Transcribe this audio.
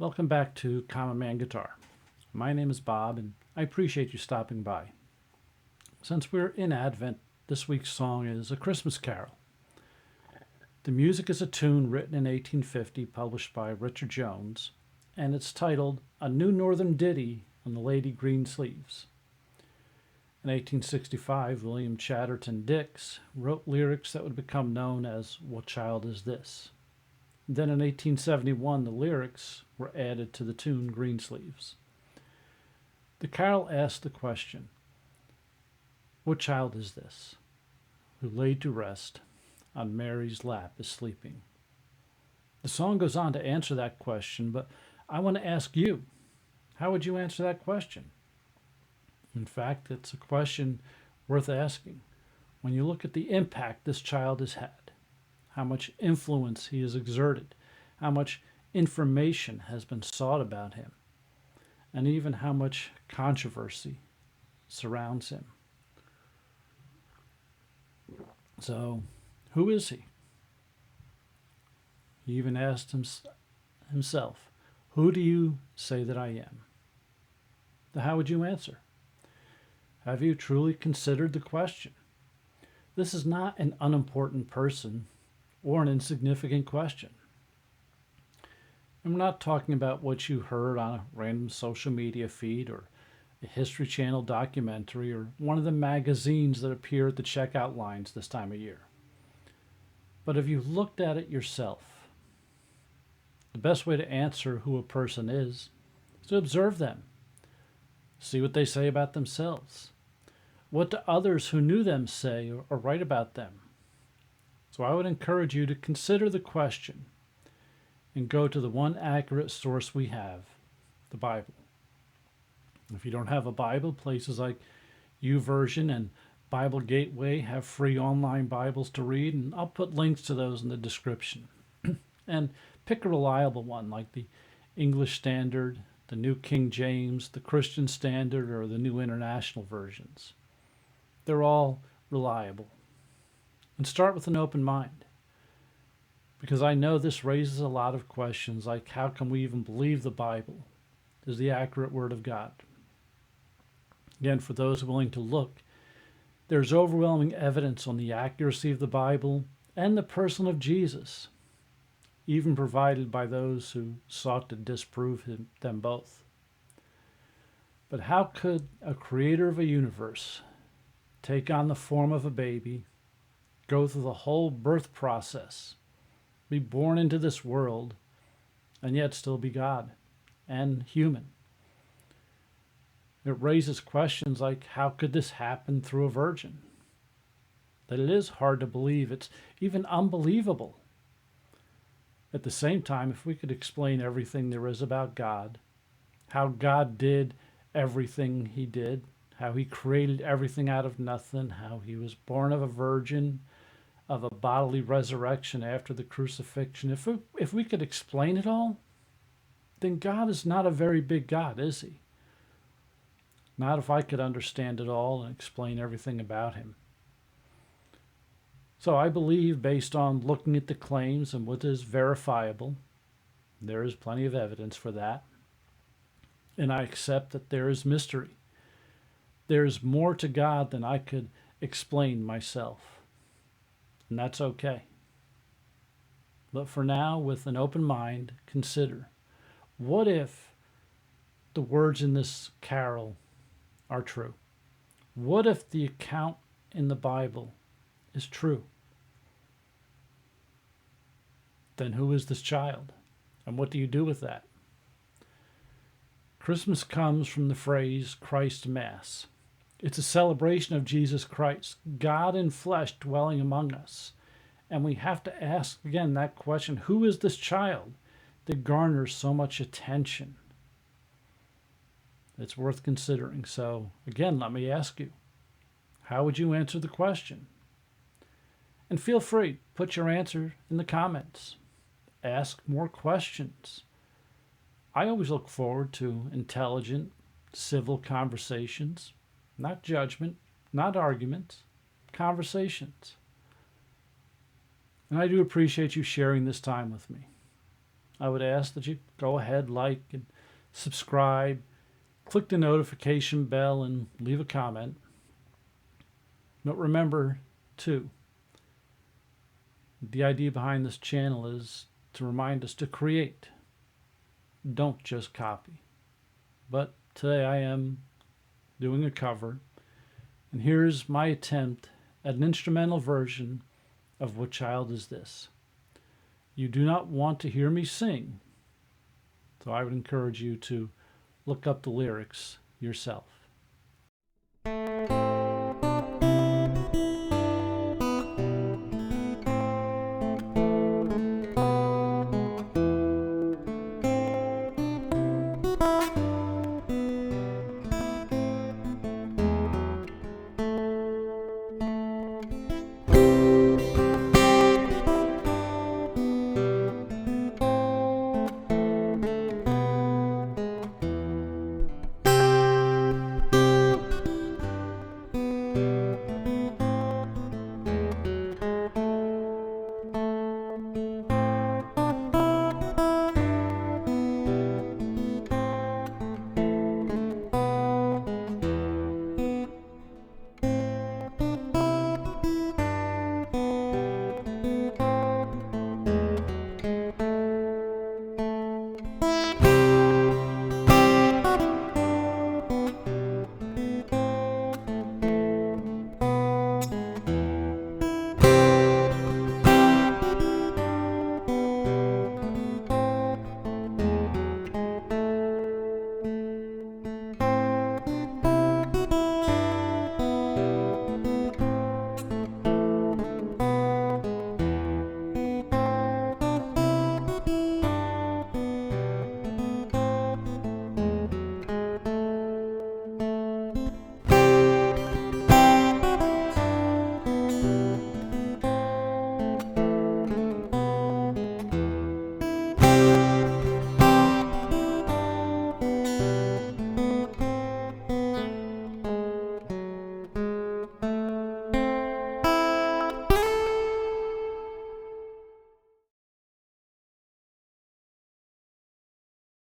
Welcome back to Common Man Guitar. My name is Bob, and I appreciate you stopping by. Since we're in Advent, this week's song is A Christmas Carol. The music is a tune written in 1850, published by Richard Jones, and it's titled A New Northern Ditty on the Lady Green Sleeves. In 1865, William Chatterton Dix wrote lyrics that would become known as What Child Is This? Then in 1871, the lyrics were added to the tune Green Sleeves. The carol asked the question, what child is this, who laid to rest on Mary's lap is sleeping? The song goes on to answer that question, but I want to ask you, how would you answer that question? In fact, it's a question worth asking when you look at the impact this child has had, how much influence he has exerted, how much information has been sought about him, and even how much controversy surrounds him. So, who is he? He even asked himself, who do you say that I am? How would you answer? Have you truly considered the question? This is not an unimportant person or an insignificant question. I'm not talking about what you heard on a random social media feed or a History Channel documentary or one of the magazines that appear at the checkout lines this time of year. But have you looked at it yourself? The best way to answer who a person is to observe them. See what they say about themselves. What do others who knew them say or write about them? So I would encourage you to consider the question and go to the one accurate source we have, the Bible. If you don't have a Bible, places like YouVersion and Bible Gateway have free online Bibles to read, and I'll put links to those in the description. And pick a reliable one like the English Standard, the New King James, the Christian Standard, or the New International Versions. They're all reliable. And start with an open mind, because I know this raises a lot of questions like how can we even believe the Bible is the accurate Word of God? Again, for those willing to look, there's overwhelming evidence on the accuracy of the Bible and the person of Jesus, even provided by those who sought to disprove them both. But how could a creator of a universe take on the form of a baby, go through the whole birth process, be born into this world, and yet still be God and human? It raises questions like, how could this happen through a virgin? That it is hard to believe. It's even unbelievable. At the same time, if we could explain everything there is about God, how God did everything he did, how he created everything out of nothing, how he was born of a virgin, of a bodily resurrection after the crucifixion, if we could explain it all, then God is not a very big God, is he? Not if I could understand it all and explain everything about him. So I believe, based on looking at the claims and what is verifiable, there is plenty of evidence for that. And I accept that there is mystery. There is more to God than I could explain myself. And that's okay. But for now, with an open mind, consider, what if the words in this carol are true? What if the account in the Bible is true? Then who is this child? And what do you do with that? Christmas comes from the phrase Christ Mass. It's a celebration of Jesus Christ, God in flesh dwelling among us. And we have to ask again that question, who is this child that garners so much attention? It's worth considering. So again, let me ask you, how would you answer the question? And feel free, put your answer in the comments. Ask more questions. I always look forward to intelligent, civil conversations, not judgment, not arguments, conversations. And I do appreciate you sharing this time with me. I would ask that you go ahead, like and subscribe, click the notification bell, and leave a comment. But remember, too, the idea behind this channel is to remind us to create. Don't just copy. But today I am doing a cover, and here's my attempt at an instrumental version of What Child Is This? You do not want to hear me sing, so I would encourage you to look up the lyrics yourself.